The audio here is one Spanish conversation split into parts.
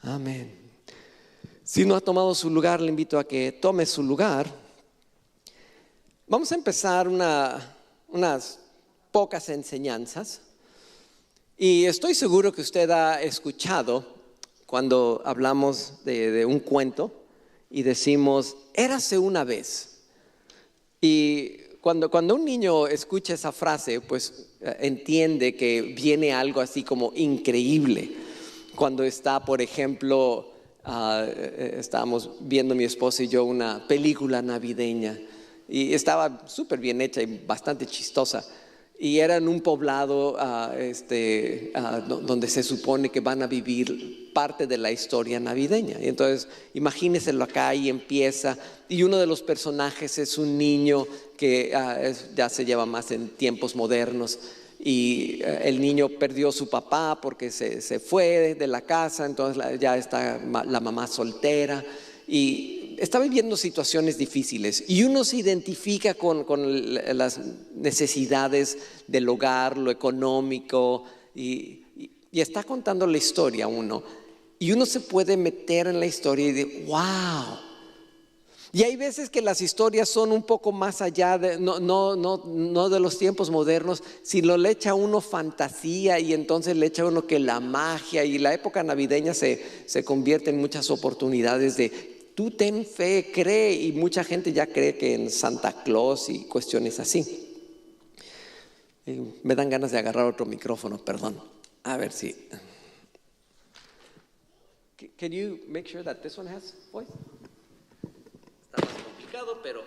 Amén. Si no ha tomado su lugar, le invito a que tome su lugar. Vamos a empezar unas pocas enseñanzas. Y estoy seguro que usted ha escuchado cuando hablamos de un cuento y decimos, érase una vez. Y cuando un niño escucha esa frase, pues entiende que viene algo así como increíble. Cuando está, por ejemplo, estábamos viendo mi esposa y yo una película navideña y estaba súper bien hecha y bastante chistosa. Y era en un poblado donde se supone que van a vivir parte de la historia navideña. Y entonces, imagínenselo acá y empieza. Y uno de los personajes es un niño que ya se lleva más en tiempos modernos. Y el niño perdió a su papá porque se fue de la casa. Entonces ya está la mamá soltera. Y está viviendo situaciones difíciles y uno se identifica con las necesidades del hogar, lo económico y está contando la historia uno y uno se puede meter en la historia y decir, wow. Y hay veces que las historias son un poco más allá no de los tiempos modernos, sino le echa uno fantasía y entonces le echa uno que la magia y la época navideña se convierte en muchas oportunidades de tú ten fe, cree, y mucha gente ya cree que en Santa Claus y cuestiones así. Me dan ganas de agarrar otro micrófono, perdón. A ver si. Can you make sure that this one has voice? Está más complicado, pero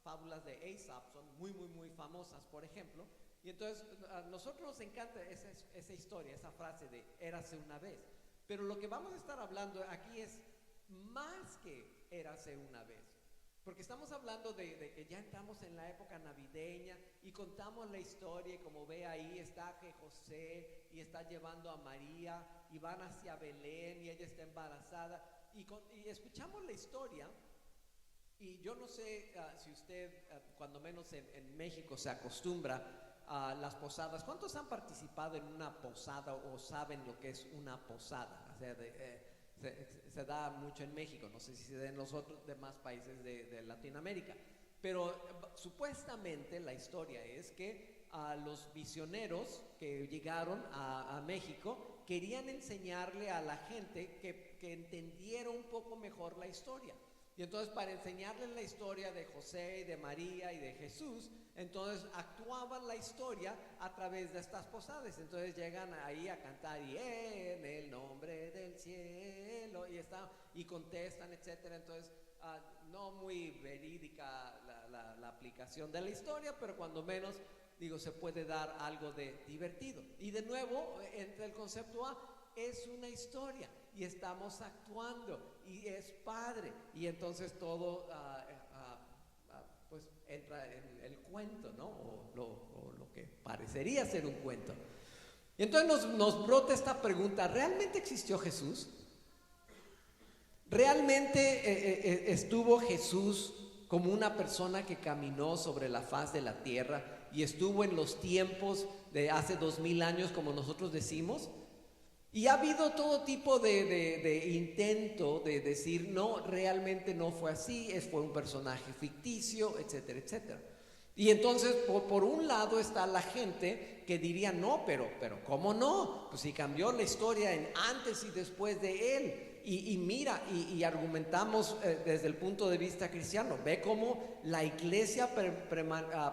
fábulas de Aesop son muy famosas, por ejemplo. Y entonces a nosotros nos encanta esa historia, esa frase de érase una vez. Pero lo que vamos a estar hablando aquí es más que érase una vez. Porque estamos hablando de que ya entramos en la época navideña y contamos la historia y como ve ahí está que José y está llevando a María y van hacia Belén y ella está embarazada y escuchamos la historia. Y yo no sé si usted, cuando menos en México, se acostumbra a las posadas. ¿Cuántos han participado en una posada o saben lo que es una posada? O sea, se da mucho en México, no sé si se da en los otros demás países de Latinoamérica. Pero supuestamente la historia es que los misioneros que llegaron a México querían enseñarle a la gente que entendiera un poco mejor la historia. Y entonces para enseñarles la historia de José y de María y de Jesús, entonces actuaban la historia a través de estas posadas. Entonces llegan ahí a cantar y en el nombre del cielo y contestan, etcétera. Entonces no muy verídica la aplicación de la historia, pero cuando menos digo se puede dar algo de divertido. Y de nuevo entre el concepto A es una historia y estamos actuando y es padre y entonces todo pues entra en el cuento, ¿no? O lo que parecería ser un cuento. Y entonces nos brota esta pregunta: ¿realmente existió Jesús? ¿Realmente estuvo Jesús como una persona que caminó sobre la faz de la tierra y estuvo en los tiempos de hace 2000 años como nosotros decimos? Y ha habido todo tipo de intento de decir, no, realmente no fue así, fue un personaje ficticio, etcétera, etcétera. Y entonces, por un lado está la gente que diría, no, pero ¿cómo no? Pues si cambió la historia en antes y después de él. Y mira, y argumentamos desde el punto de vista cristiano, ve cómo la iglesia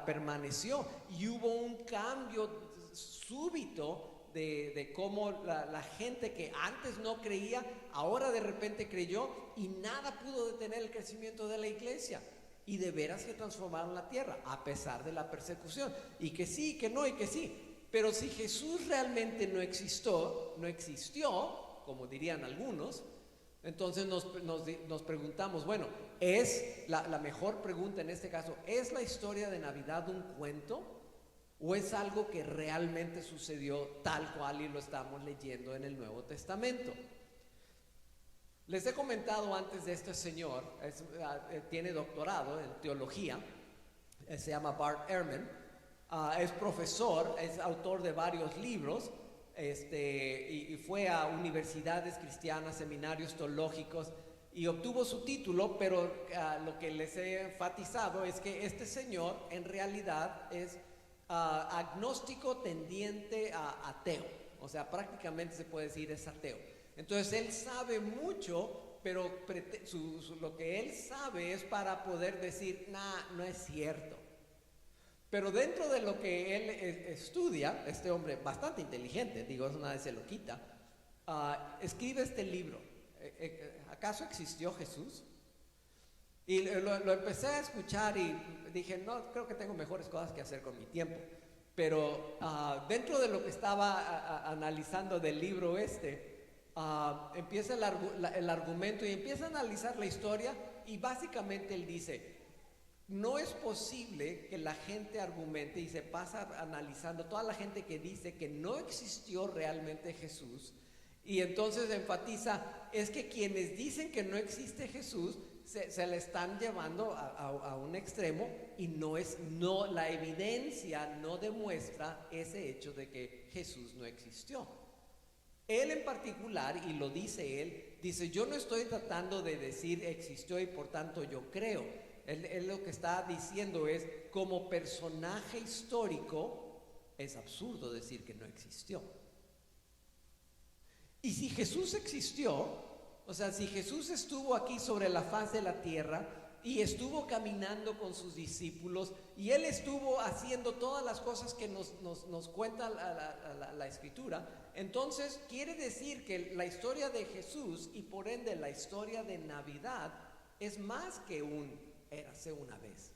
permaneció y hubo un cambio súbito de cómo la gente que antes no creía, ahora de repente creyó y nada pudo detener el crecimiento de la iglesia. Y de veras que transformaron la tierra a pesar de la persecución. Y que sí, que no y que sí. Pero si Jesús realmente no existió, como dirían algunos, entonces nos preguntamos, bueno, ¿es la mejor pregunta en este caso, ¿es la historia de Navidad un cuento? ¿O es algo que realmente sucedió tal cual y lo estamos leyendo en el Nuevo Testamento? Les he comentado antes de este señor, tiene doctorado en teología, se llama Bart Ehrman, es profesor, es autor de varios libros, y fue a universidades cristianas, seminarios teológicos y obtuvo su título, pero lo que les he enfatizado es que este señor en realidad es agnóstico tendiente a ateo, o sea, prácticamente se puede decir es ateo. Entonces él sabe mucho, pero lo que él sabe es para poder decir, no es cierto. Pero dentro de lo que él estudia, este hombre bastante inteligente, digo, eso nadie se lo quita, escribe este libro. ¿Acaso existió Jesús? Y lo empecé a escuchar y dije, no, creo que tengo mejores cosas que hacer con mi tiempo. Pero dentro de lo que estaba analizando del libro empieza el argumento y empieza a analizar la historia y básicamente él dice, no es posible que la gente argumente y se pasa analizando toda la gente que dice que no existió realmente Jesús y entonces enfatiza, es que quienes dicen que no existe Jesús se le están llevando a un extremo y la evidencia no demuestra ese hecho de que Jesús no existió. Él en particular, y lo dice él, dice, yo no estoy tratando de decir existió y por tanto yo creo. Él lo que está diciendo es, como personaje histórico, es absurdo decir que no existió. Y si Jesús existió, o sea, si Jesús estuvo aquí sobre la faz de la tierra y estuvo caminando con sus discípulos y él estuvo haciendo todas las cosas que nos cuenta la Escritura, entonces quiere decir que la historia de Jesús y por ende la historia de Navidad es más que érase una vez.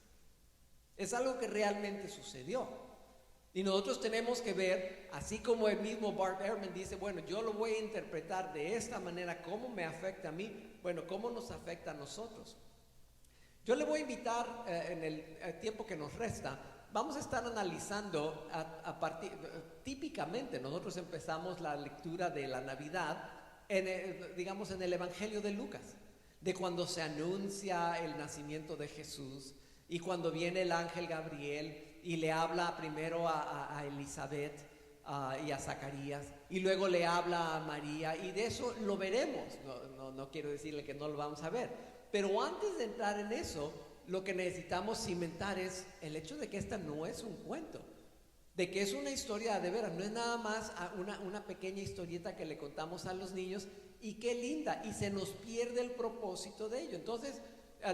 Es algo que realmente sucedió. Y nosotros tenemos que ver, así como el mismo Bart Ehrman dice, bueno, yo lo voy a interpretar de esta manera, ¿cómo me afecta a mí? Bueno, ¿cómo nos afecta a nosotros? Yo le voy a invitar en el tiempo que nos resta, vamos a estar analizando típicamente nosotros empezamos la lectura de la Navidad en el Evangelio de Lucas, de cuando se anuncia el nacimiento de Jesús y cuando viene el ángel Gabriel y le habla primero a Elizabeth y a Zacarías y luego le habla a María y de eso lo veremos, no quiero decirle que no lo vamos a ver, pero antes de entrar en eso lo que necesitamos cimentar es el hecho de que esta no es un cuento, de que es una historia de veras, no es nada más una pequeña historieta que le contamos a los niños y qué linda, y se nos pierde el propósito de ello. Entonces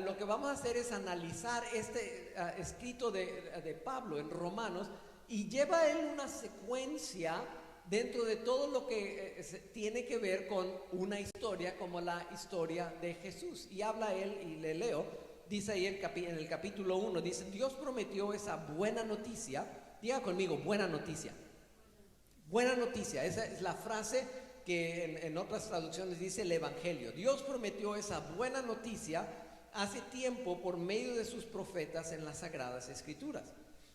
lo que vamos a hacer es analizar este escrito de Pablo en Romanos y lleva él una secuencia dentro de todo lo que tiene que ver con una historia como la historia de Jesús, y habla él, y le leo, dice ahí en el capítulo 1, dice, Dios prometió esa buena noticia, diga conmigo, buena noticia, esa es la frase que en otras traducciones dice el Evangelio. Dios prometió esa buena noticia hace tiempo por medio de sus profetas en las Sagradas Escrituras.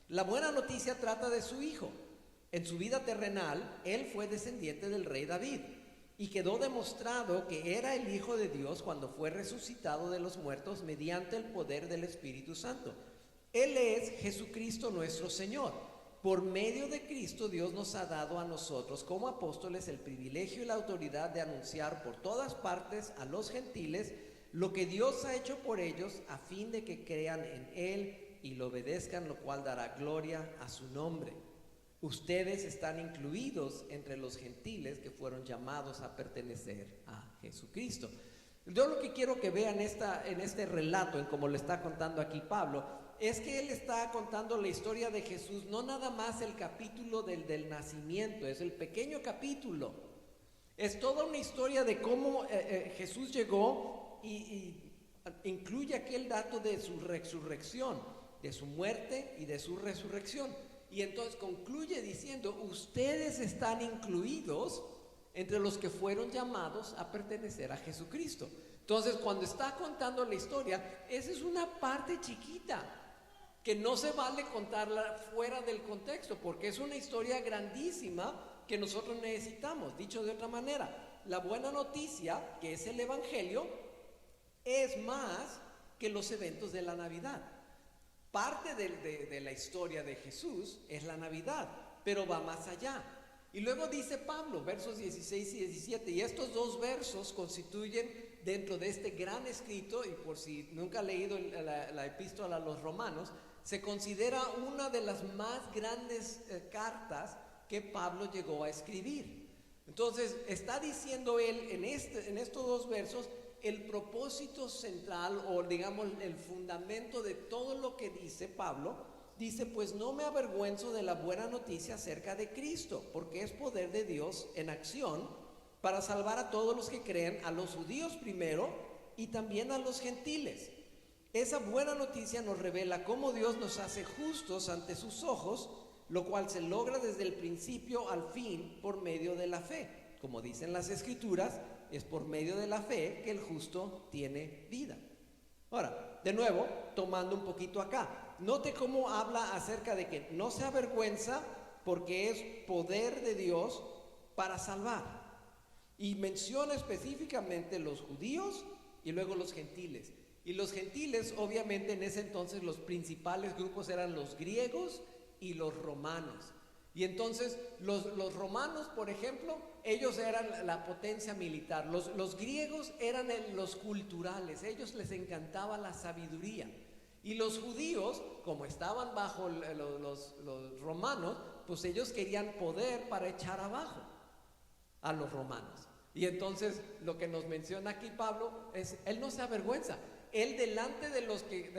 La buena noticia trata de su Hijo. En su vida terrenal, él fue descendiente del rey David y quedó demostrado que era el Hijo de Dios cuando fue resucitado de los muertos mediante el poder del Espíritu Santo. Él es Jesucristo nuestro Señor. Por medio de Cristo, Dios nos ha dado a nosotros como apóstoles el privilegio y la autoridad de anunciar por todas partes a los gentiles lo que Dios ha hecho por ellos a fin de que crean en Él y lo obedezcan, lo cual dará gloria a su nombre. Ustedes están incluidos entre los gentiles que fueron llamados a pertenecer a Jesucristo. Yo lo que quiero que vean en este relato, en como lo está contando aquí Pablo, es que él está contando la historia de Jesús, no nada más el capítulo del nacimiento, es el pequeño capítulo. Es toda una historia de cómo Jesús llegó y incluye aquel dato de su resurrección, de su muerte y de su resurrección. Y entonces concluye diciendo, ustedes están incluidos entre los que fueron llamados a pertenecer a Jesucristo. Entonces, cuando está contando la historia, esa es una parte chiquita que no se vale contarla fuera del contexto, porque es una historia grandísima que nosotros necesitamos. Dicho de otra manera, la buena noticia, que es el Evangelio, es más que los eventos de la Navidad. Parte de la historia de Jesús es la Navidad, pero va más allá. Y luego dice Pablo, versos 16 y 17, y estos dos versos constituyen dentro de este gran escrito, y por si nunca ha leído la epístola a los Romanos, se considera una de las más grandes cartas que Pablo llegó a escribir. Entonces está diciendo él en estos dos versos el propósito central, o digamos el fundamento de todo lo que dice Pablo. Dice, pues no me avergüenzo de la buena noticia acerca de Cristo, porque es poder de Dios en acción para salvar a todos los que creen, a los judíos primero y también a los gentiles. Esa buena noticia nos revela cómo Dios nos hace justos ante sus ojos, lo cual se logra desde el principio al fin por medio de la fe. Como dicen las Escrituras, es por medio de la fe que el justo tiene vida. Ahora, de nuevo, tomando un poquito acá, note cómo habla acerca de que no se avergüenza porque es poder de Dios para salvar. Y menciona específicamente los judíos y luego los gentiles. Y los gentiles, obviamente en ese entonces los principales grupos eran los griegos y los romanos. Y entonces los romanos, por ejemplo, ellos eran la potencia militar. Los griegos eran los culturales, ellos les encantaba la sabiduría. Y los judíos, como estaban bajo los romanos, pues ellos querían poder para echar abajo a los romanos. Y entonces lo que nos menciona aquí Pablo es, él no se avergüenza. Él delante de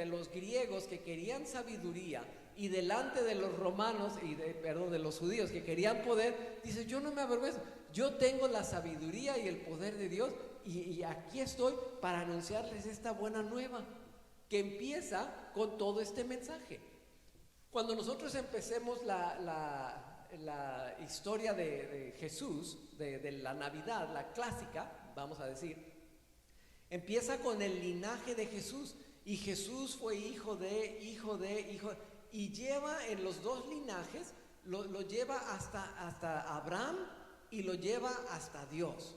los griegos que querían sabiduría y delante de los romanos, de los judíos que querían poder, dice, yo no me avergüenzo, yo tengo la sabiduría y el poder de Dios y aquí estoy para anunciarles esta buena nueva que empieza con todo este mensaje. Cuando nosotros empecemos la historia de Jesús, de la Navidad, la clásica, vamos a decir, empieza con el linaje de Jesús. Y Jesús fue hijo de, y lleva en los dos linajes, lo lleva hasta Abraham y lo lleva hasta Dios.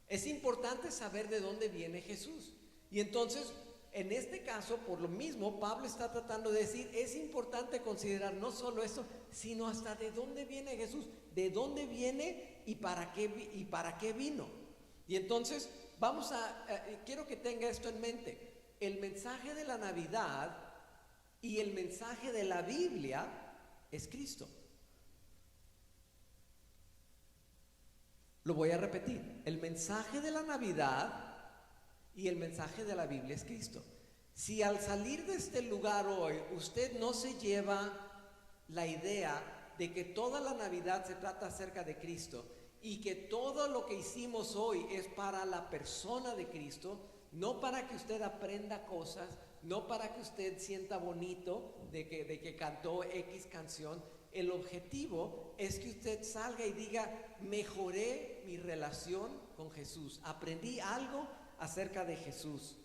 Es importante saber de dónde viene Jesús. Y entonces, en este caso, por lo mismo, Pablo está tratando de decir, es importante considerar no solo eso, sino hasta de dónde viene Jesús, de dónde viene y para qué vino. Y entonces, quiero que tenga esto en mente. El mensaje de la Navidad y el mensaje de la Biblia es Cristo. Lo voy a repetir. El mensaje de la Navidad y el mensaje de la Biblia es Cristo. Si al salir de este lugar hoy usted no se lleva la idea de que toda la Navidad se trata acerca de Cristo y que todo lo que hicimos hoy es para la persona de Cristo, no para que usted aprenda cosas, no para que usted sienta bonito de que cantó X canción. El objetivo es que usted salga y diga, mejoré mi relación con Jesús, aprendí algo acerca de Jesús.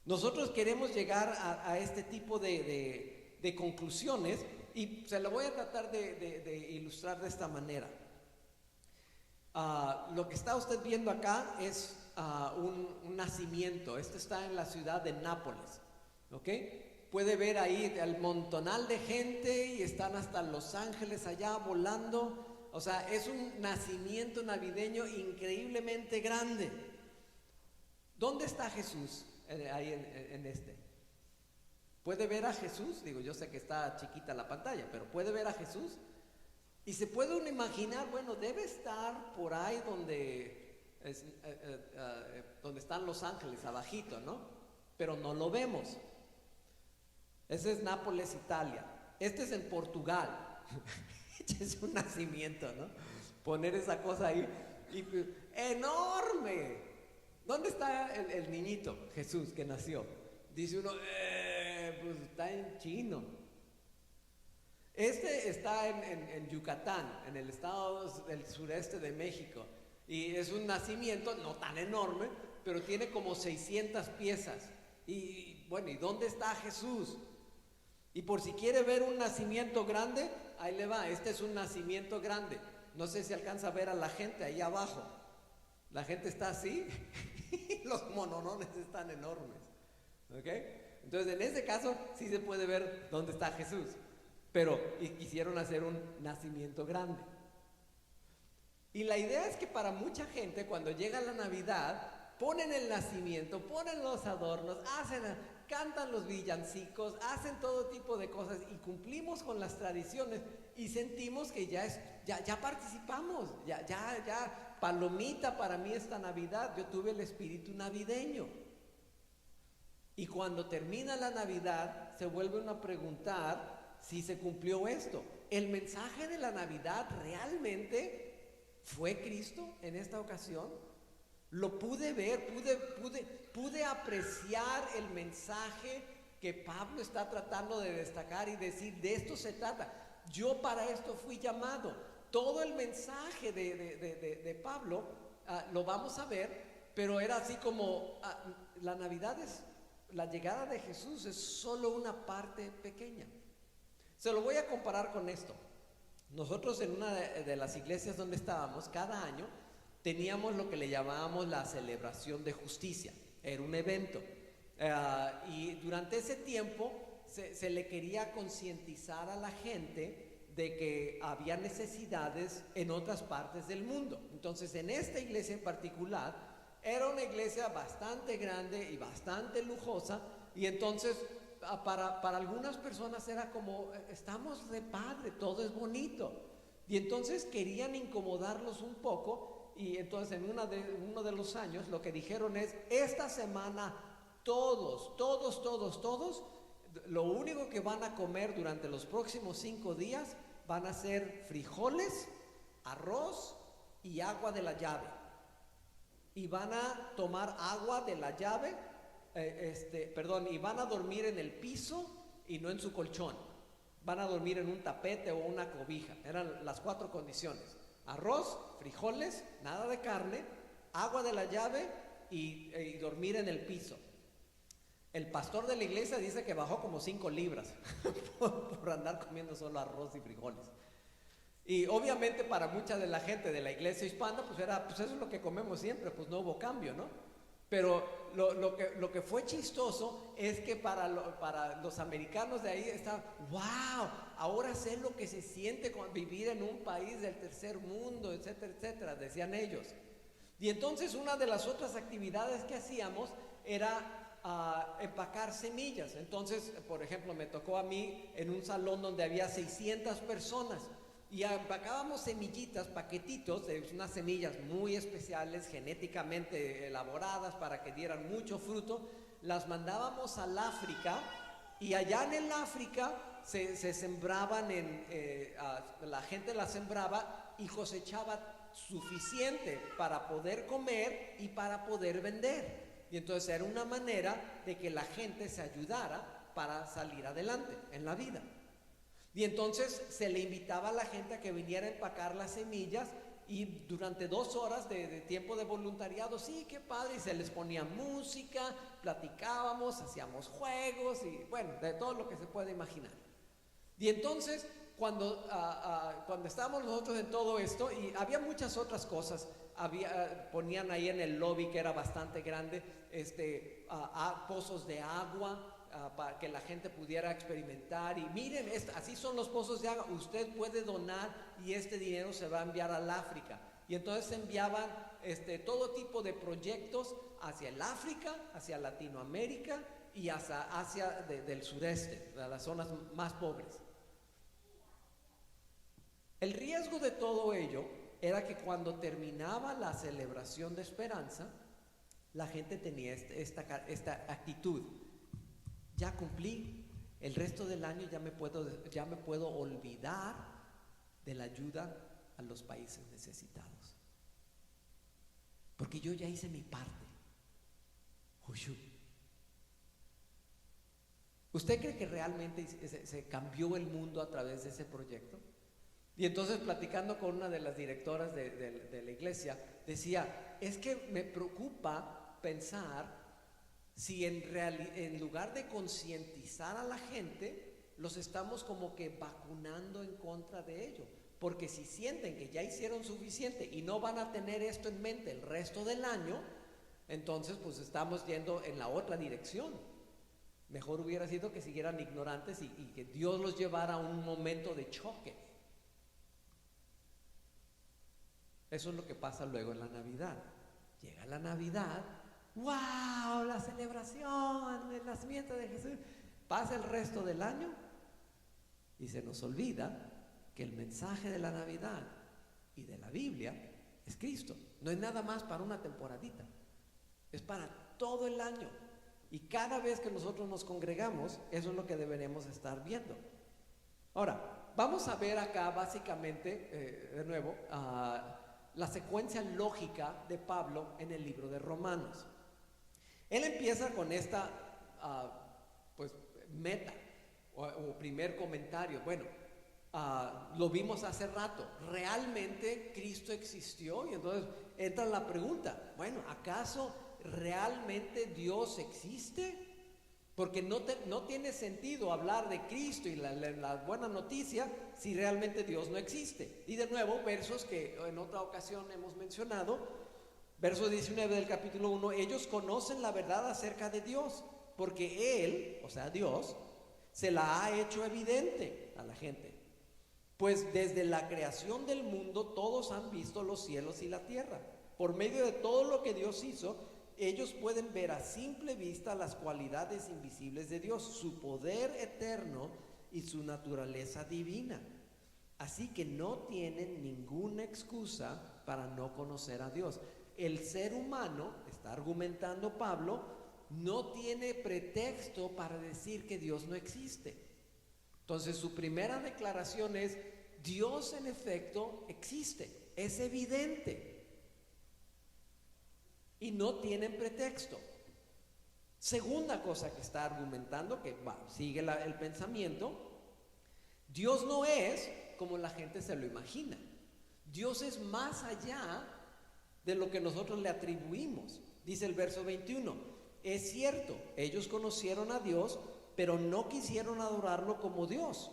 Nosotros queremos llegar a este tipo de conclusiones y se lo voy a tratar de ilustrar de esta manera. Lo que está usted viendo acá es un nacimiento. Este está en la ciudad de Nápoles, ¿ok? Puede ver ahí el montonal de gente y están hasta Los Ángeles allá volando. O sea, es un nacimiento navideño increíblemente grande. ¿Dónde está Jesús ahí en este? puede ver a Jesús, digo, yo sé que está chiquita la pantalla, pero puede ver a Jesús y se puede uno imaginar, bueno, debe estar por ahí donde están los ángeles, abajito, ¿no? Pero no lo vemos. Ese es Nápoles, Italia. Este es en Portugal. Es un nacimiento, ¿no? Poner esa cosa ahí. ¡Enorme! ¿Dónde está el niñito Jesús que nació? Dice uno, pues está en chino. Este está en Yucatán, en el estado del sureste de México. Y es un nacimiento no tan enorme, pero tiene como 600 piezas. Y bueno, ¿y dónde está Jesús? Y por si quiere ver un nacimiento grande, ahí le va, este es un nacimiento grande. No sé si alcanza a ver a la gente ahí abajo. La gente está así y los monorones están enormes. ¿Ok? Entonces en ese caso sí se puede ver dónde está Jesús. Pero quisieron hacer un nacimiento grande. Y la idea es que para mucha gente cuando llega la Navidad, ponen el nacimiento, ponen los adornos, cantan los villancicos, hacen todo tipo de cosas y cumplimos con las tradiciones y sentimos que ya participamos, ya palomita para mí esta Navidad, yo tuve el espíritu navideño. Y cuando termina la Navidad se vuelven a preguntar si se cumplió esto. ¿El mensaje de la Navidad realmente fue Cristo en esta ocasión? Lo pude ver, pude apreciar el mensaje que Pablo está tratando de destacar y decir, de esto se trata. Yo para esto fui llamado. Todo el mensaje de Pablo lo vamos a ver, pero era así como la Navidad la llegada de Jesús es solo una parte pequeña. Se lo voy a comparar con esto. Nosotros en una de las iglesias donde estábamos, cada año teníamos lo que le llamábamos la celebración de justicia. Era un evento. Y durante ese tiempo se le quería concientizar a la gente de que había necesidades en otras partes del mundo. Entonces, en esta iglesia en particular, era una iglesia bastante grande y bastante lujosa. Y entonces, para algunas personas era como, estamos de padre, todo es bonito. Y entonces querían incomodarlos un poco. Y entonces en uno de los años lo que dijeron es, esta semana todos, lo único que van a comer durante los próximos 5 días van a ser frijoles, arroz y agua de la llave. Y van a tomar agua de la llave, y van a dormir en el piso y no en su colchón. Van a dormir en un tapete o una cobija. Eran las 4 condiciones. Arroz, frijoles, nada de carne, agua de la llave y dormir en el piso. El pastor de la iglesia dice que bajó como 5 libras por andar comiendo solo arroz y frijoles. Y obviamente para mucha de la gente de la iglesia hispana, pues eso es lo que comemos siempre, pues no hubo cambio, ¿no? Pero lo que fue chistoso es que para los americanos de ahí está, wow, ahora sé lo que se siente vivir en un país del tercer mundo, etcétera, etcétera, decían ellos. Y entonces una de las otras actividades que hacíamos era empacar semillas. Entonces, por ejemplo, me tocó a mí en un salón donde había 600 personas. Y empacábamos semillitas, paquetitos, de unas semillas muy especiales, genéticamente elaboradas para que dieran mucho fruto. Las mandábamos al África y allá en el África se sembraban, la gente las sembraba y cosechaba suficiente para poder comer y para poder vender. Y entonces era una manera de que la gente se ayudara para salir adelante en la vida. Y entonces se le invitaba a la gente a que viniera a empacar las semillas y durante 2 horas de tiempo de voluntariado, sí, qué padre, y se les ponía música, platicábamos, hacíamos juegos y bueno, de todo lo que se puede imaginar. Y entonces cuando estábamos nosotros en todo esto, y había muchas otras cosas, ponían ahí en el lobby que era bastante grande, pozos de agua, para que la gente pudiera experimentar y miren, así son los pozos de agua, usted puede donar y este dinero se va a enviar al África. Y entonces se enviaban todo tipo de proyectos hacia el África, hacia Latinoamérica y hacia Asia del sureste, de las zonas más pobres. El riesgo de todo ello era que cuando terminaba la celebración de esperanza, la gente tenía esta actitud: ya cumplí, el resto del año ya me puedo olvidar de la ayuda a los países necesitados, porque yo ya hice mi parte. ¿Usted cree que realmente se cambió el mundo a través de ese proyecto? Y entonces, platicando con una de las directoras de la iglesia, decía: es que me preocupa pensar si en lugar de concientizar a la gente, los estamos como que vacunando en contra de ello. Porque si sienten que ya hicieron suficiente y no van a tener esto en mente el resto del año, entonces pues estamos yendo en la otra dirección. Mejor hubiera sido que siguieran ignorantes y que Dios los llevara a un momento de choque. Eso es lo que pasa luego en la Navidad. Llega la Navidad, ¡wow! La celebración del nacimiento de Jesús. Pasa el resto del año y se nos olvida que el mensaje de la Navidad y de la Biblia es Cristo. No es nada más para una temporadita, es para todo el año. Y cada vez que nosotros nos congregamos, eso es lo que deberemos estar viendo. Ahora, vamos a ver acá básicamente, de nuevo, la secuencia lógica de Pablo en el libro de Romanos. Él empieza con esta pues meta o primer comentario. Bueno, lo vimos hace rato, ¿realmente Cristo existió? Y entonces entra la pregunta: bueno, ¿acaso realmente Dios existe? Porque no tiene sentido hablar de Cristo y la buena noticia si realmente Dios no existe. Y de nuevo, versos que en otra ocasión hemos mencionado, verso 19 del capítulo 1: ellos conocen la verdad acerca de Dios, porque Él, o sea Dios, se la ha hecho evidente a la gente. Pues desde la creación del mundo todos han visto los cielos y la tierra. Por medio de todo lo que Dios hizo, ellos pueden ver a simple vista las cualidades invisibles de Dios, su poder eterno y su naturaleza divina. Así que no tienen ninguna excusa para no conocer a Dios. El ser humano, está argumentando Pablo, no tiene pretexto para decir que Dios no existe. Entonces, su primera declaración es: Dios en efecto existe, es evidente. Y no tienen pretexto. Segunda cosa que está argumentando, que sigue el pensamiento: Dios no es como la gente se lo imagina. Dios es más allá de lo que nosotros le atribuimos. Dice el verso 21: es cierto, ellos conocieron a Dios, pero no quisieron adorarlo como Dios,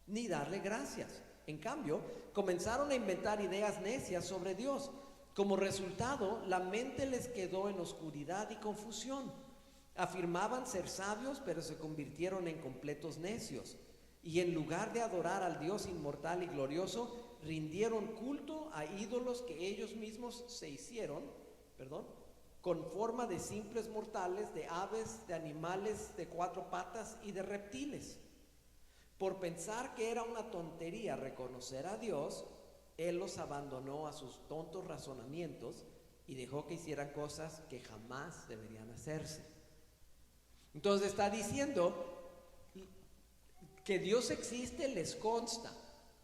ni darle gracias. En cambio, comenzaron a inventar ideas necias sobre Dios. Como resultado, la mente les quedó en oscuridad y confusión. Afirmaban ser sabios, pero se convirtieron en completos necios. Y en lugar de adorar al Dios inmortal y glorioso, rindieron culto a ídolos que ellos mismos se hicieron, con forma de simples mortales, de aves, de animales de cuatro patas y de reptiles. Por pensar que era una tontería reconocer a Dios, Él los abandonó a sus tontos razonamientos y dejó que hicieran cosas que jamás deberían hacerse. Entonces está diciendo que Dios existe, les consta,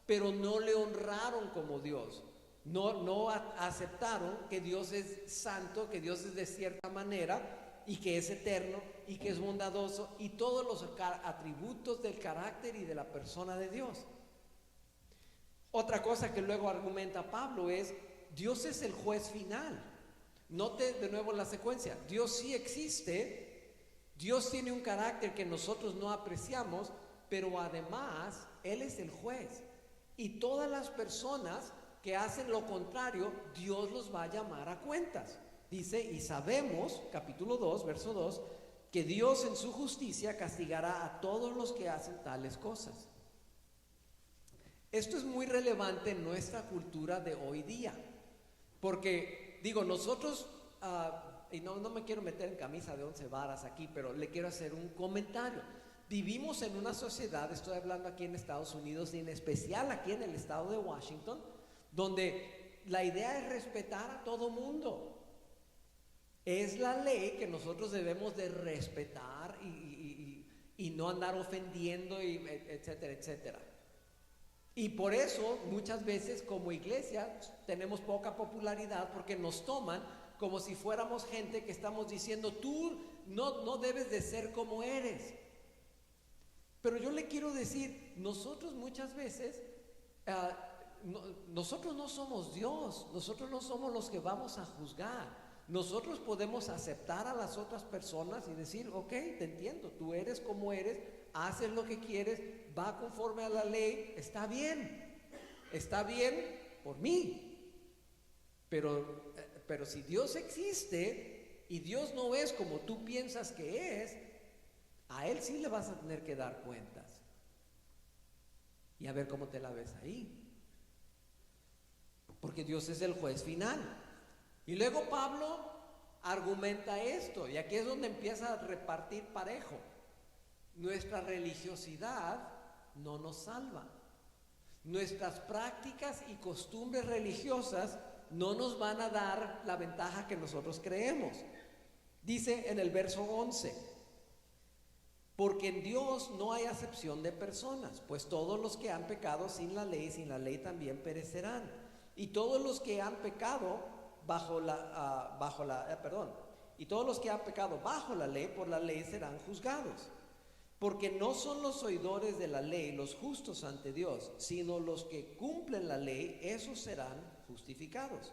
pero no le honraron como Dios. No aceptaron que Dios es santo, que Dios es de cierta manera y que es eterno y que es bondadoso y todos los atributos del carácter y de la persona de Dios. Otra cosa que luego argumenta Pablo es: Dios es el juez final. Note de nuevo la secuencia: Dios sí existe, Dios tiene un carácter que nosotros no apreciamos, pero además Él es el juez. Y todas las personas que hacen lo contrario, Dios los va a llamar a cuentas. Dice: y sabemos, capítulo 2, verso 2, que Dios en su justicia castigará a todos los que hacen tales cosas. Esto es muy relevante en nuestra cultura de hoy día, porque nosotros y no me quiero meter en camisa de 11 varas aquí, pero le quiero hacer un comentario. Vivimos en una sociedad, estoy hablando aquí en Estados Unidos, y en especial aquí en el estado de Washington, donde la idea es respetar a todo mundo. Es la ley que nosotros debemos de respetar y no andar ofendiendo, etcétera, etcétera. Y por eso muchas veces como iglesia tenemos poca popularidad, porque nos toman como si fuéramos gente que estamos diciendo, tú no debes de ser como eres. Pero yo le quiero decir, nosotros muchas veces, nosotros no somos Dios, nosotros no somos los que vamos a juzgar. Nosotros podemos aceptar a las otras personas y decir, ok, te entiendo, tú eres como eres, haces lo que quieres, va conforme a la ley, está bien por mí. Pero si Dios existe y Dios no es como tú piensas que es, a Él sí le vas a tener que dar cuentas. Y a ver cómo te la ves ahí. Porque Dios es el juez final. Y luego Pablo argumenta esto, y aquí es donde empieza a repartir parejo. Nuestra religiosidad no nos salva. Nuestras prácticas y costumbres religiosas no nos van a dar la ventaja que nosotros creemos. Dice en el verso 11, porque en Dios no hay acepción de personas, pues todos los que han pecado sin la ley también perecerán. Y todos los que han pecado y todos los que han pecado bajo la ley, por la ley serán juzgados. Porque no son los oidores de la ley los justos ante Dios, sino los que cumplen la ley, esos serán justificados.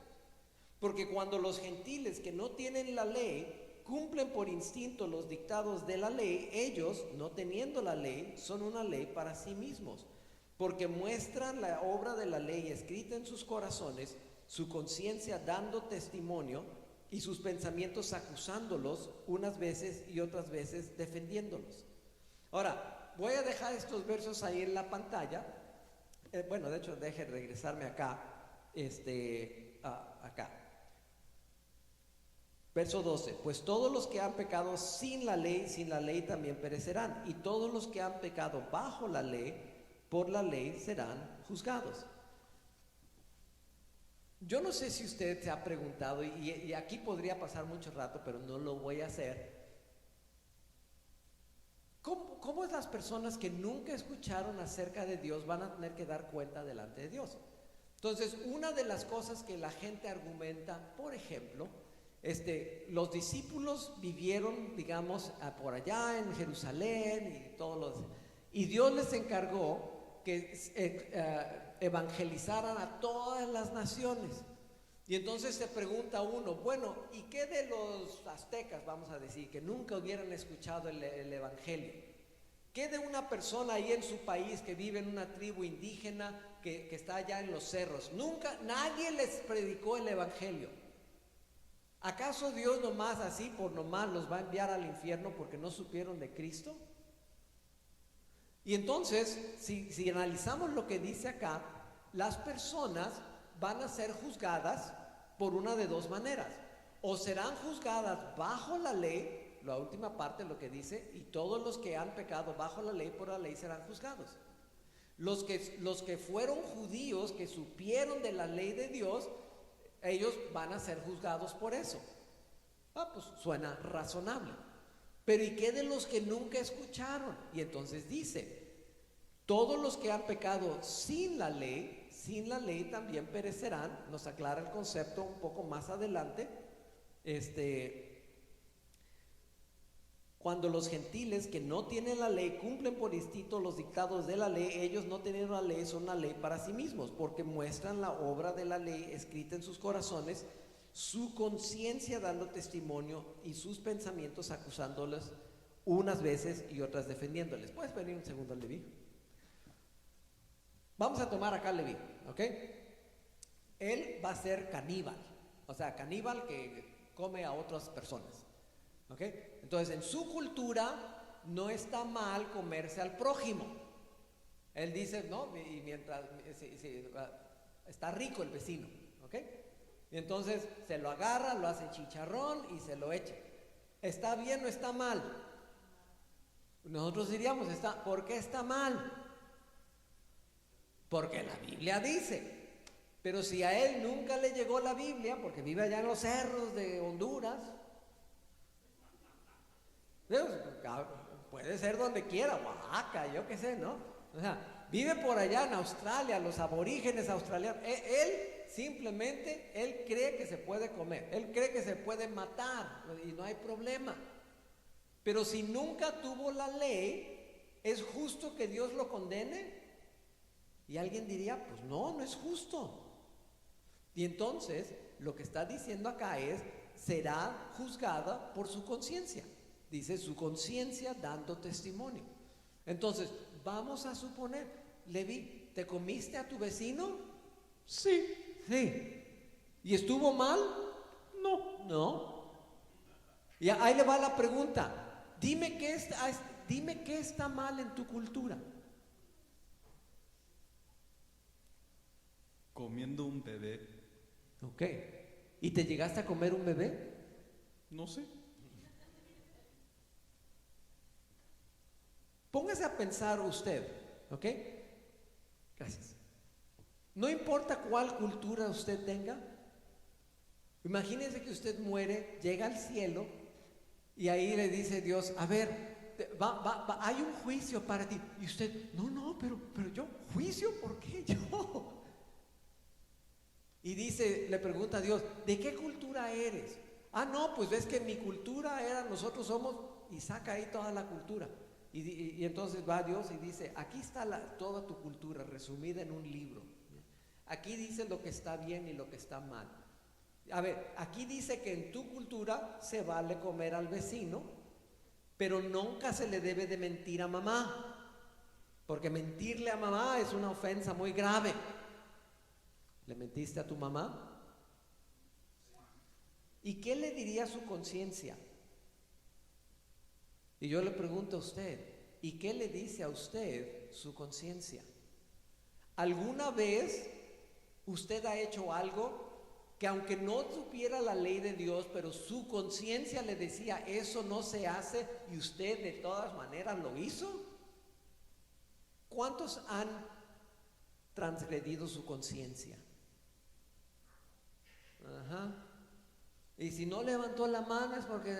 Porque cuando los gentiles que no tienen la ley cumplen por instinto los dictados de la ley, ellos, no teniendo la ley, son una ley para sí mismos, porque muestran la obra de la ley escrita en sus corazones, su conciencia dando testimonio y sus pensamientos acusándolos unas veces y otras veces defendiéndolos. Ahora, voy a dejar estos versos ahí en la pantalla. De hecho, deje regresarme acá. Acá. Verso 12. Pues todos los que han pecado sin la ley también perecerán. Y todos los que han pecado bajo la ley, por la ley serán juzgados. Yo no sé si usted se ha preguntado, y aquí podría pasar mucho rato, pero no lo voy a hacer. ¿Cómo es las personas que nunca escucharon acerca de Dios van a tener que dar cuenta delante de Dios? Entonces, una de las cosas que la gente argumenta, por ejemplo, los discípulos vivieron, digamos, por allá en Jerusalén y Dios les encargó que evangelizaran a todas las naciones. Y entonces se pregunta uno, bueno, ¿y qué de los aztecas, vamos a decir, que nunca hubieran escuchado el evangelio? ¿Qué de una persona ahí en su país que vive en una tribu indígena que está allá en los cerros? Nadie les predicó el evangelio. ¿Acaso Dios nomás así, por nomás, los va a enviar al infierno porque no supieron de Cristo? Y entonces, si analizamos lo que dice acá, las personas van a ser juzgadas por una de dos maneras. O serán juzgadas bajo la ley, la última parte lo que dice, y todos los que han pecado bajo la ley, por la ley serán juzgados. Los que fueron judíos, que supieron de la ley de Dios, ellos van a ser juzgados por eso. Pues suena razonable. Pero ¿y qué de los que nunca escucharon? Y entonces dice, todos los que han pecado sin la ley también perecerán. Nos aclara el concepto un poco más adelante. Cuando los gentiles que no tienen la ley cumplen por instinto los dictados de la ley, ellos no teniendo la ley son una ley para sí mismos, porque muestran la obra de la ley escrita en sus corazones, su conciencia dando testimonio y sus pensamientos acusándolos unas veces y otras defendiéndoles. ¿Puedes venir un segundo, Leví? Vamos a tomar acá a Leví, ¿ok? Él va a ser caníbal, o sea, caníbal que come a otras personas, ¿ok? Entonces, en su cultura no está mal comerse al prójimo. Él dice, no, y mientras está rico el vecino, ¿ok? Y entonces se lo agarra, lo hace chicharrón y se lo echa. ¿Está bien o está mal? Nosotros diríamos, ¿por qué está mal? Porque la Biblia dice. Pero si a él nunca le llegó la Biblia, porque vive allá en los cerros de Honduras, puede ser donde quiera, Oaxaca, yo qué sé, ¿no? O sea, vive por allá en Australia, los aborígenes australianos. Él simplemente, él cree que se puede comer, él cree que se puede matar y no hay problema. Pero si nunca tuvo la ley, ¿es justo que Dios lo condene? Y alguien diría, pues no, no es justo. Y entonces, lo que está diciendo acá es, será juzgada por su conciencia. Dice, su conciencia dando testimonio. Entonces, vamos a suponer, Levi, ¿te comiste a tu vecino? Sí. Sí. ¿Y estuvo mal? No. No. Y ahí le va la pregunta. Dime qué está mal en tu cultura. Comiendo un bebé. Ok. ¿Y te llegaste a comer un bebé? No sé. Póngase a pensar usted, ¿ok? Gracias. No importa cuál cultura usted tenga. Imagínese que usted muere, llega al cielo y ahí le dice Dios, a ver, hay un juicio para ti. Y usted, no, pero yo, ¿juicio? ¿Por qué yo? Y le pregunta a Dios, ¿de qué cultura eres? No, pues ves que mi cultura era, nosotros somos, y saca ahí toda la cultura. Y entonces va Dios y dice, aquí está toda tu cultura resumida en un libro. Aquí dice lo que está bien y lo que está mal. A ver, aquí dice que en tu cultura se vale comer al vecino, pero nunca se le debe de mentir a mamá, porque mentirle a mamá es una ofensa muy grave. ¿Le mentiste a tu mamá? ¿Y qué le diría su conciencia? Y yo le pregunto a usted, ¿y qué le dice a usted su conciencia? ¿Alguna vez usted ha hecho algo que aunque no supiera la ley de Dios, pero su conciencia le decía, eso no se hace, y usted de todas maneras lo hizo? ¿Cuántos han transgredido su conciencia? Ajá. Y si no levantó la mano es porque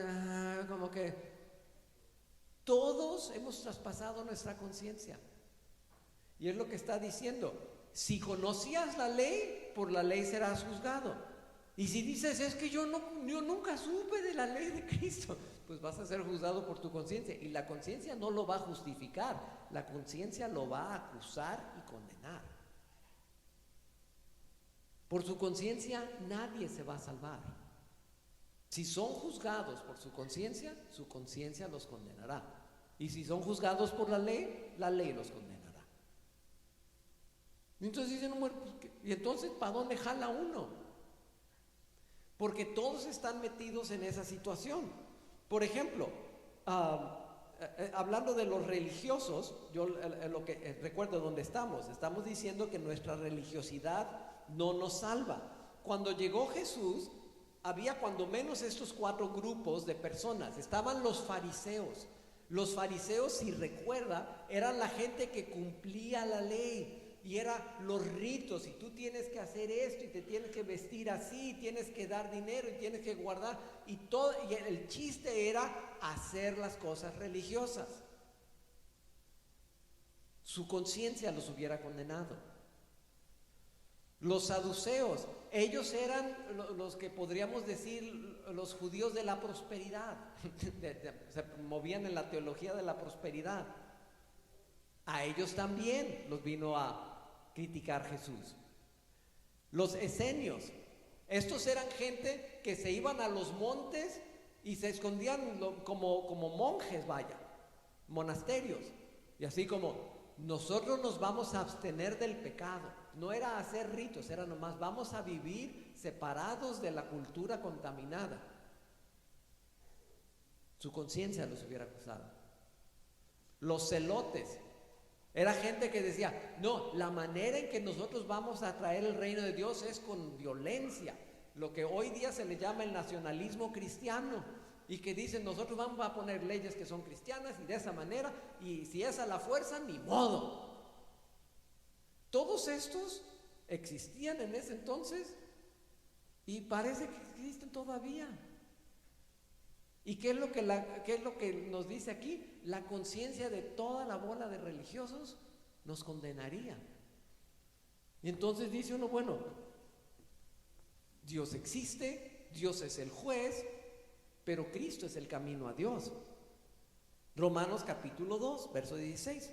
como que todos hemos traspasado nuestra conciencia. Y es lo que está diciendo. Si conocías la ley, por la ley serás juzgado. Y si dices, es que yo nunca supe de la ley de Cristo, pues vas a ser juzgado por tu conciencia. Y la conciencia no lo va a justificar, la conciencia lo va a acusar y condenar. Por su conciencia nadie se va a salvar. Si son juzgados por su conciencia los condenará. Y si son juzgados por la ley los condenará. Y entonces dicen, bueno, pues, ¿y entonces para dónde jala uno? Porque todos están metidos en esa situación. Por ejemplo, hablando de los religiosos, yo lo que recuerdo donde estamos diciendo que nuestra religiosidad no nos salva. Cuando llegó Jesús, había cuando menos estos 4 grupos de personas. Estaban los fariseos. Los fariseos, si recuerda, eran la gente que cumplía la ley. Y eran los ritos, y tú tienes que hacer esto, y te tienes que vestir así, y tienes que dar dinero, y tienes que guardar, y el chiste era hacer las cosas religiosas. Su conciencia los hubiera condenado. Los saduceos, ellos eran los que podríamos decir los judíos de la prosperidad. Se movían en la teología de la prosperidad. A ellos también los vino a criticar Jesús. Los esenios, estos eran gente que se iban a los montes y se escondían como monjes, monasterios. Y así como nosotros nos vamos a abstener del pecado. No era hacer ritos, era nomás vamos a vivir separados de la cultura contaminada. Su conciencia los hubiera acusado. Los celotes, era gente que decía, no, la manera en que nosotros vamos a traer el reino de Dios es con violencia. lo que hoy día se le llama el nacionalismo cristiano, y que dicen nosotros vamos a poner leyes que son cristianas y de esa manera, y si es a la fuerza, ni modo. Todos estos existían en ese entonces y parece que existen todavía. ¿Y qué es lo que nos dice aquí? La conciencia de toda la bola de religiosos nos condenaría. Y entonces dice uno, bueno, Dios existe, Dios es el juez, pero Cristo es el camino a Dios. Romanos capítulo 2, verso 16.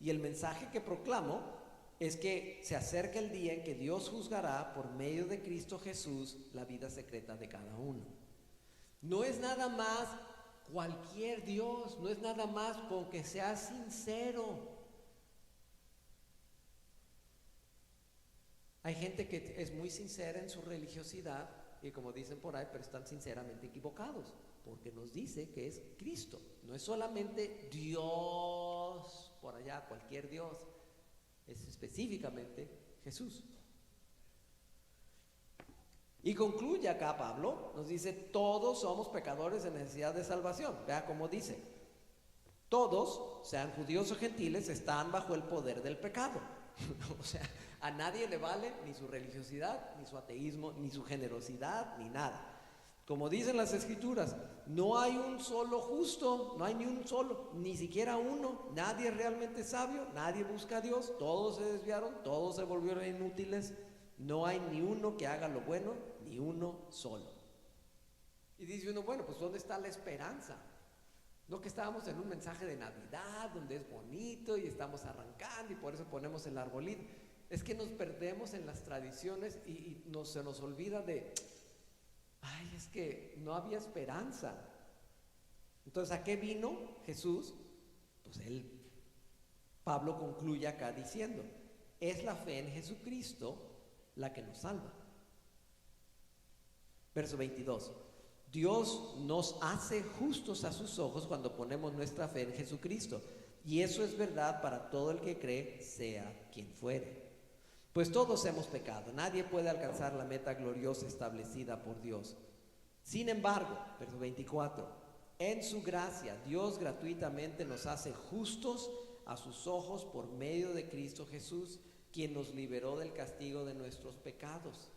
Y el mensaje que proclamo es que se acerca el día en que Dios juzgará por medio de Cristo Jesús la vida secreta de cada uno. No es nada más cualquier Dios, no es nada más con que sea sincero. Hay gente que es muy sincera en su religiosidad y como dicen por ahí, pero están sinceramente equivocados, porque nos dice que es Cristo, no es solamente Dios por allá, cualquier Dios, es específicamente Jesús. Y concluye acá Pablo, nos dice, todos somos pecadores en necesidad de salvación. Vea cómo dice, todos, sean judíos o gentiles, están bajo el poder del pecado. O sea, a nadie le vale ni su religiosidad, ni su ateísmo, ni su generosidad, ni nada. Como dicen las escrituras, no hay un solo justo, no hay ni un solo, ni siquiera uno. Nadie es realmente sabio, nadie busca a Dios, todos se desviaron, todos se volvieron inútiles. No hay ni uno que haga lo bueno, ni uno solo. Y dice uno, bueno, pues ¿dónde está la esperanza? No que estábamos en un mensaje de Navidad, donde es bonito y estamos arrancando y por eso ponemos el arbolito. Es que nos perdemos en las tradiciones y se nos olvida de, ay, es que no había esperanza. Entonces, ¿a qué vino Jesús? Pues Pablo concluye acá diciendo, es la fe en Jesucristo la que nos salva. Verso 22. Dios nos hace justos a sus ojos cuando ponemos nuestra fe en Jesucristo. Y eso es verdad para todo el que cree, sea quien fuere. Pues todos hemos pecado. Nadie puede alcanzar la meta gloriosa establecida por Dios. Sin embargo, verso 24. En su gracia, Dios gratuitamente nos hace justos a sus ojos por medio de Cristo Jesús, quien nos liberó del castigo de nuestros pecados.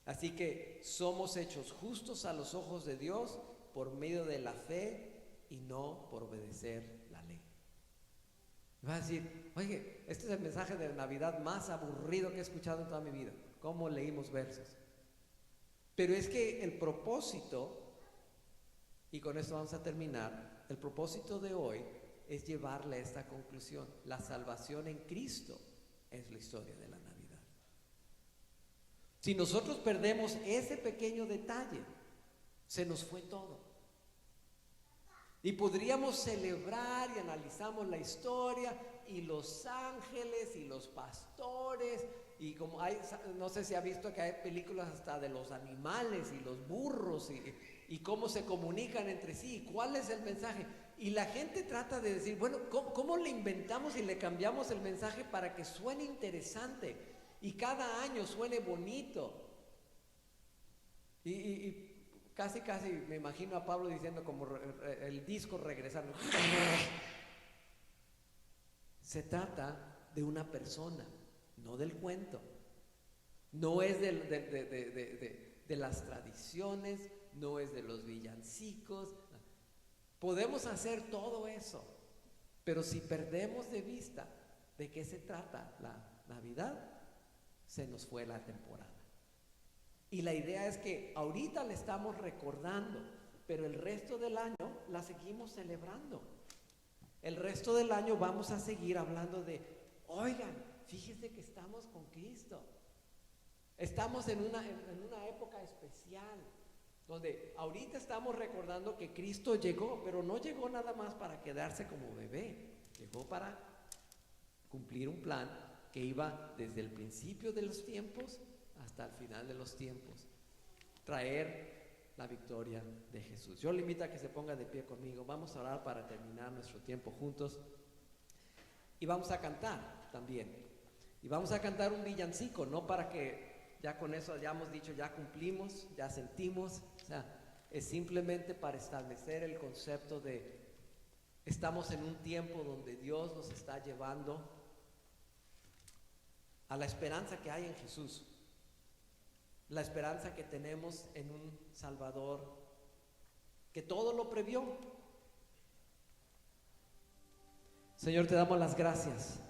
Así que somos hechos justos a los ojos de Dios por medio de la fe y no por obedecer la ley. Va a decir, oye, este es el mensaje de Navidad más aburrido que he escuchado en toda mi vida. ¿Cómo leímos versos? Pero es que el propósito, y con esto vamos a terminar, el propósito de hoy es llevarle a esta conclusión. La salvación en Cristo es la historia de la Navidad. Si nosotros perdemos ese pequeño detalle, se nos fue todo. Y podríamos celebrar y analizamos la historia y los ángeles y los pastores y como hay, no sé si ha visto que hay películas hasta de los animales y los burros y cómo se comunican entre sí, cuál es el mensaje. Y la gente trata de decir, bueno, ¿cómo le inventamos y le cambiamos el mensaje para que suene interesante y cada año suene bonito? Y casi me imagino a Pablo diciendo como el disco regresando. Se trata de una persona, no del cuento. No es de las tradiciones, no es de los villancicos. Podemos hacer todo eso, pero si perdemos de vista de qué se trata la Navidad, se nos fue la temporada. Y la idea es que ahorita le estamos recordando, pero el resto del año la seguimos celebrando. El resto del año vamos a seguir hablando de, oigan, fíjense que estamos con Cristo. Estamos en una época especial, donde ahorita estamos recordando que Cristo llegó, pero no llegó nada más para quedarse como bebé, llegó para cumplir un plan que iba desde el principio de los tiempos hasta el final de los tiempos, traer la victoria de Jesús. Yo le invito a que se ponga de pie conmigo, vamos a orar para terminar nuestro tiempo juntos y vamos a cantar también, y vamos a cantar un villancico, no para que Ya con eso ya hemos dicho, ya cumplimos, ya sentimos. O sea, es simplemente para establecer el concepto de estamos en un tiempo donde Dios nos está llevando a la esperanza que hay en Jesús, la esperanza que tenemos en un Salvador que todo lo previó. Señor, te damos las gracias